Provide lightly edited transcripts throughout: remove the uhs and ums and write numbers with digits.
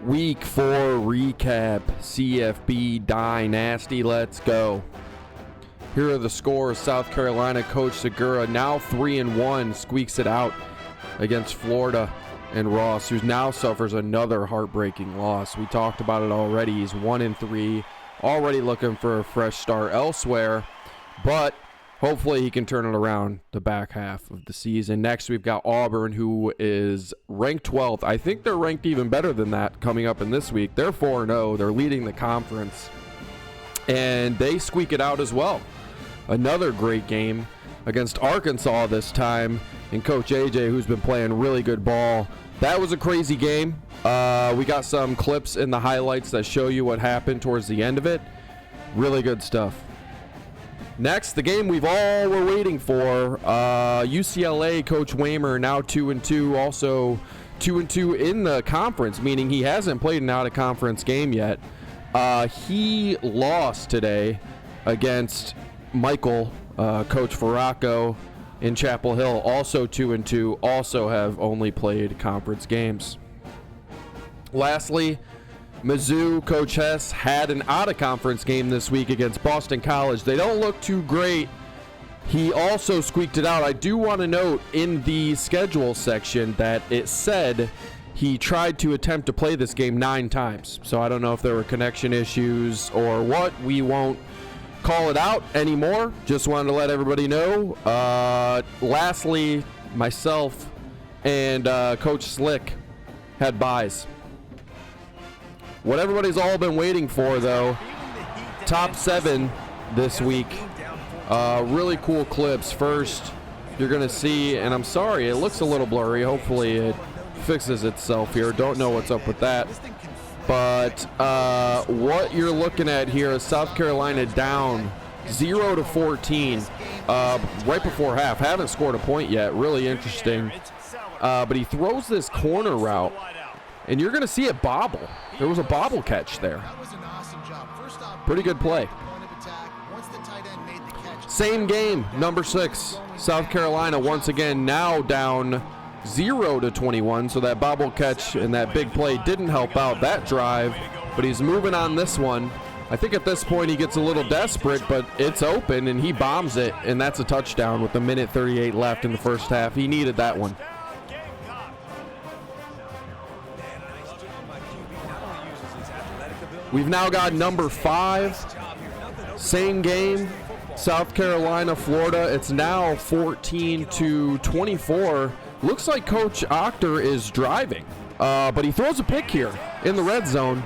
Week 4 recap, CFB Dynasty, let's go. Here are the scores. South Carolina coach Segura now 3-1, squeaks it out against Florida, and Ross, who now suffers another heartbreaking loss. We talked about it already. He's 1-3, already looking for a fresh start elsewhere, but hopefully he can turn it around the back half of the season. Next, we've got Auburn, who is ranked 12th. I think they're ranked even better than that coming up in this week. They're 4-0. They're leading the conference, and they squeak it out as well. Another great game against Arkansas this time, and Coach AJ, who's been playing really good ball. That was a crazy game. We got some clips in the highlights that show you what happened towards the end of it. Really good stuff. Next, the game we've all were waiting for. UCLA coach Waymer now 2-2, also 2-2 in the conference, meaning he hasn't played an out-of-conference game yet. He lost today against Michael, coach Farraco in Chapel Hill, also 2-2, also have only played conference games. Lastly, Mizzou coach Hess had an out-of-conference game this week against Boston College. They don't look too great. He also squeaked it out. I do want to note in the schedule section that it said he tried to attempt to play this game 9 times. So I don't know if there were connection issues or what. We won't call it out anymore. Just wanted to let everybody know. Lastly, myself and Coach Slick had buys. What everybody's all been waiting for, though, top 7 this week. Really cool clips. First, you're going to see, and I'm sorry, it looks a little blurry. Hopefully it fixes itself here. Don't know what's up with that. But what you're looking at here is South Carolina down 0-14 right before half. Haven't scored a point yet. Really interesting. But he throws this corner route, and you're going to see it bobble. There was a bobble catch there. Pretty good play. Same game, number 6. South Carolina once again now down 0-21. So that bobble catch and that big play didn't help out that drive. But he's moving on this one. I think at this point he gets a little desperate, but it's open and he bombs it. And that's a touchdown with 1:38 left in the first half. He needed that one. We've now got number 5, same game, South Carolina, Florida. It's now 14-24. Looks like Coach Octor is driving, but he throws a pick here in the red zone.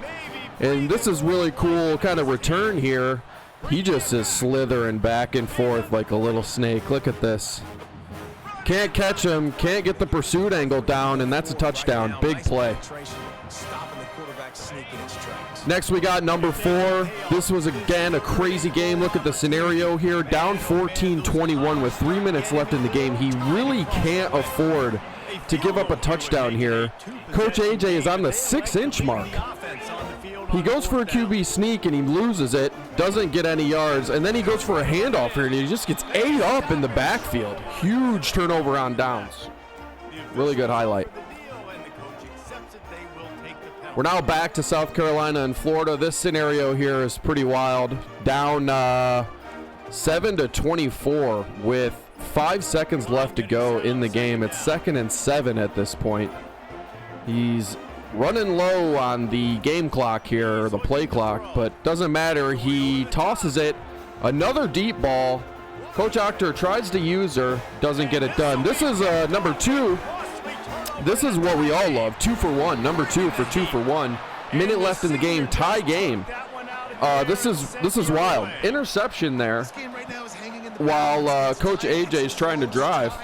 And this is really cool kind of return here. He just is slithering back and forth like a little snake. Look at this. Can't catch him, can't get the pursuit angle down, and that's a touchdown. Big play. Next, we got number 4. This was, again, a crazy game. Look at the scenario here. Down 14-21 with 3 minutes left in the game. He really can't afford to give up a touchdown here. Coach AJ is on the 6-inch mark. He goes for a QB sneak, and he loses it. Doesn't get any yards. And then he goes for a handoff here, and he just gets ate up in the backfield. Huge turnover on downs. Really good highlight. We're now back to South Carolina and Florida. This scenario here is pretty wild. Down 7-24 with 5 seconds left to go in the game. It's 2nd and 7 at this point. He's running low on the game clock here, or the play clock, but doesn't matter. He tosses it. Another deep ball. Coach Octor tries to use her, doesn't get it done. This is number 2. This is what we all love, 2 for 1, number 2 for 2 for 1. Minute left in the game, tie game. This is wild. Interception there while Coach AJ is trying to drive.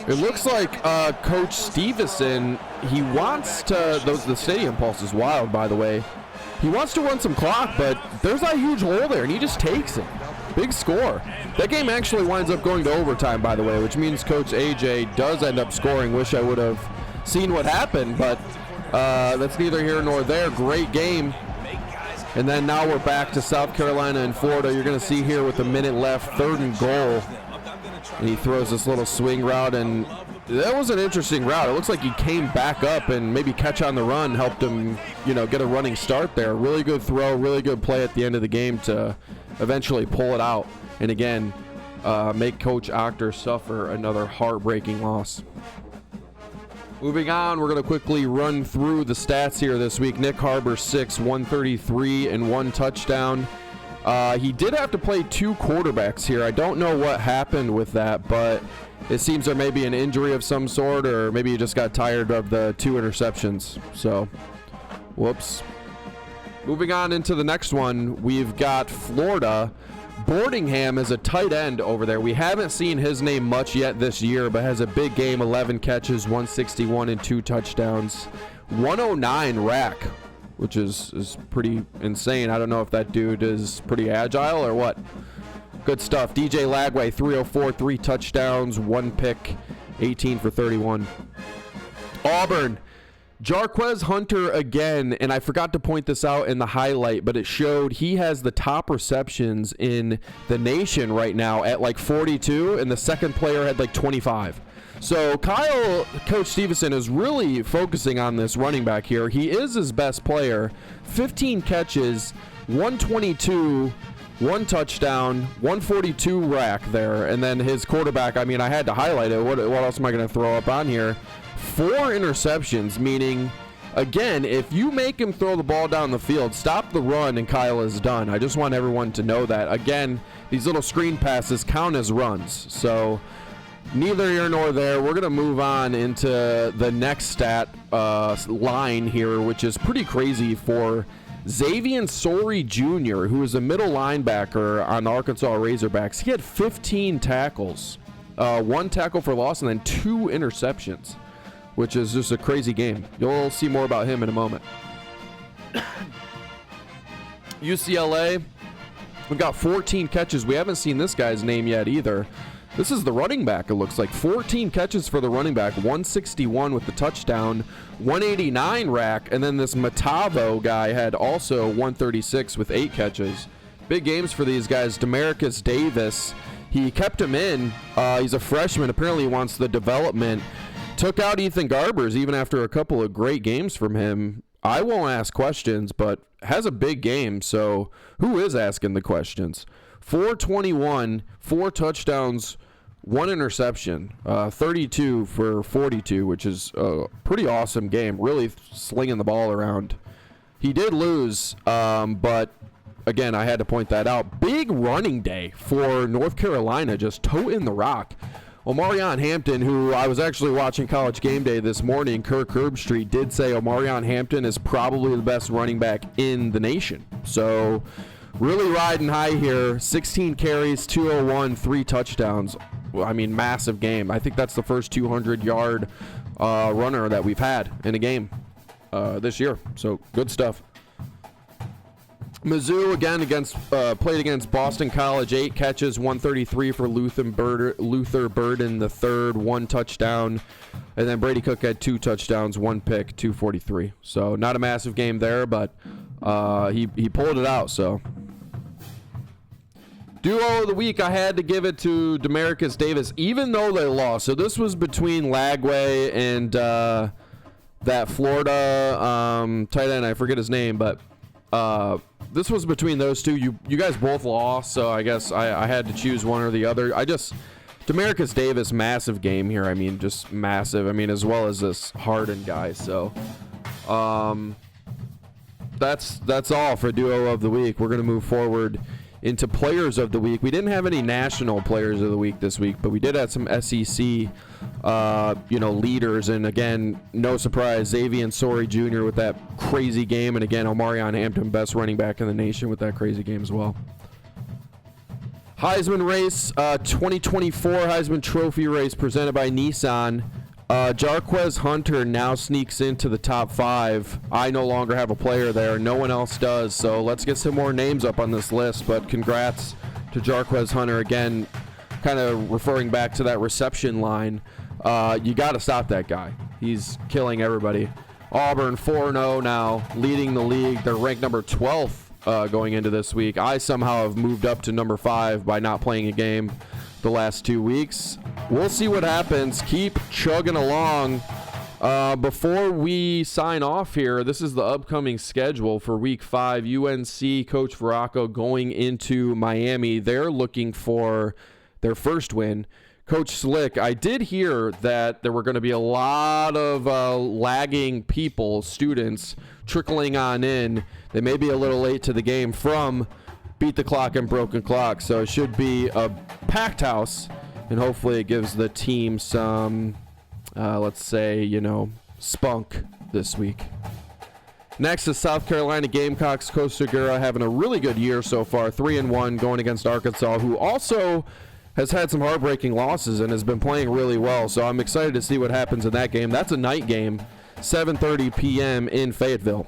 It looks like Coach Stevenson, he wants to, the stadium pulse is wild, by the way. He wants to run some clock, but there's that huge hole there, and he just takes it. Big score. That game actually winds up going to overtime, by the way, which means Coach AJ does end up scoring. Wish I would have seen what happened, but that's neither here nor there. Great game. And then now we're back to South Carolina and Florida. You're going to see here with a minute left, 3rd and goal. And he throws this little swing route, and That was an interesting route. It looks like he came back up and maybe catch on the run helped him, you know, get a running start there. Really good throw, really good play at the end of the game to eventually pull it out. And again, make Coach Octor suffer another heartbreaking loss. Moving on, we're going to quickly run through the stats here this week. Nick Harbor 6, 133 and 1 touchdown. He did have to play 2 quarterbacks here. I don't know what happened with that, but it seems there may be an injury of some sort, or maybe he just got tired of the 2 interceptions. So, whoops. Moving on into the next one, we've got Florida. Boardingham is a tight end over there. We haven't seen his name much yet this year, but has a big game, 11 catches, 161 and 2 touchdowns. 109 rack, which is pretty insane. I don't know if that dude is pretty agile or what. Good stuff. DJ Lagway, 304, 3 touchdowns, 1 pick, 18 for 31. Auburn, Jarquez Hunter again, and I forgot to point this out in the highlight, but it showed he has the top receptions in the nation right now at like 42, and the second player had like 25. So Coach Stevenson is really focusing on this running back here. He is his best player. 15 catches, 122, 1 touchdown, 142 rack there, and then his quarterback, I mean, I had to highlight it. What else am I going to throw up on here? 4 interceptions, meaning, again, if you make him throw the ball down the field, stop the run and Kyle is done. I just want everyone to know that. Again, these little screen passes count as runs. So neither here nor there. We're going to move on into the next stat line here, which is pretty crazy for Xavier Sori Jr., who is a middle linebacker on the Arkansas Razorbacks. He had 15 tackles, 1 tackle for loss, and then 2 interceptions, which is just a crazy game. You'll see more about him in a moment. UCLA, we've got 14 catches. We haven't seen this guy's name yet either. This is the running back, it looks like. 14 catches for the running back, 161 with the touchdown, 189 rack, and then this Matavo guy had also 136 with 8 catches. Big games for these guys. Demarcus Davis, he kept him in. He's a freshman. Apparently he wants the development. Took out Ethan Garbers even after a couple of great games from him. I won't ask questions, but has a big game. So who is asking the questions? 421, 4 touchdowns, 1 interception, 32 for 42, which is a pretty awesome game. Really slinging the ball around. He did lose, but again, I had to point that out. Big running day for North Carolina, just toting the rock. Omarion Hampton, who I was actually watching College Game Day this morning, Kirk Herbstreit did say Omarion Hampton is probably the best running back in the nation. So really riding high here. 16 carries, 201, 3 touchdowns. I mean, massive game. I think that's the first 200-yard runner that we've had in a game this year. So good stuff. Mizzou again played against Boston College. 8 catches, 133 for Luther Burden the third, 1 touchdown, and then Brady Cook had 2 touchdowns, 1 pick, 243. So not a massive game there, but he pulled it out. So duo of the week, I had to give it to Demarcus Davis, even though they lost. So this was between Lagway and that Florida tight end. I forget his name, but this was between those two. You guys both lost, so I guess I had to choose one or the other. Demarcus Davis, massive game here. I mean, just massive. I mean, as well as this Harden guy. So that's all for duo of the week. We're going to move forward into players of the week. We didn't have any national players of the week this week, but we did have some SEC leaders, and again, no surprise, Xavier Sori Jr. with that crazy game, and again, Omarion Hampton, best running back in the nation, with that crazy game as well. Heisman race, 2024 Heisman Trophy race presented by Nissan. Jarquez Hunter now sneaks into the top 5. I no longer have a player there. No one else does. So let's get some more names up on this list. But congrats to Jarquez Hunter. Again, kind of referring back to that reception line. You got to stop that guy. He's killing everybody. Auburn 4-0 now, leading the league. They're ranked number 12th going into this week. I somehow have moved up to number 5 by not playing a game. the last 2 weeks. We'll see what happens. Keep chugging along. Before we sign off here, this is the upcoming schedule for week 5. UNC, Coach Veracco going into Miami. They're looking for their first win. Coach Slick, I did hear that there were going to be a lot of lagging people, students, trickling on in. They may be a little late to the game from Beat the Clock and Broken Clock. So it should be a packed house, and hopefully it gives the team some, let's say, spunk this week. Next is South Carolina Gamecocks. Coach Segura having a really good year so far, 3-1 going against Arkansas, who also has had some heartbreaking losses and has been playing really well. So I'm excited to see what happens in that game. That's a night game, 7:30 p.m. in Fayetteville.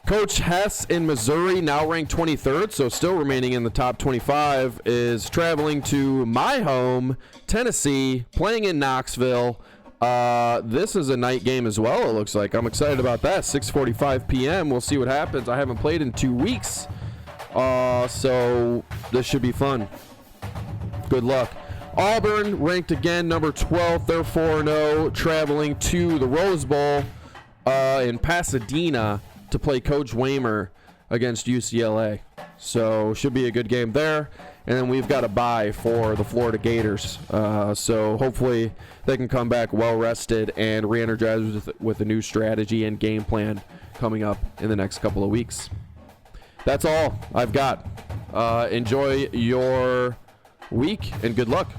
Coach Hess in Missouri, now ranked 23rd, so still remaining in the top 25, is traveling to my home, Tennessee, playing in Knoxville. This is a night game as well, it looks like. I'm excited about that. 6:45 p.m. We'll see what happens. I haven't played in 2 weeks, so this should be fun. Good luck. Auburn, ranked again, number 12. They're 4-0, traveling to the Rose Bowl in Pasadena to play Coach Waymer against UCLA. So should be a good game there. And then we've got a bye for the Florida Gators. So hopefully they can come back well rested and re-energize with a new strategy and game plan coming up in the next couple of weeks. That's all I've got. Enjoy your week and good luck.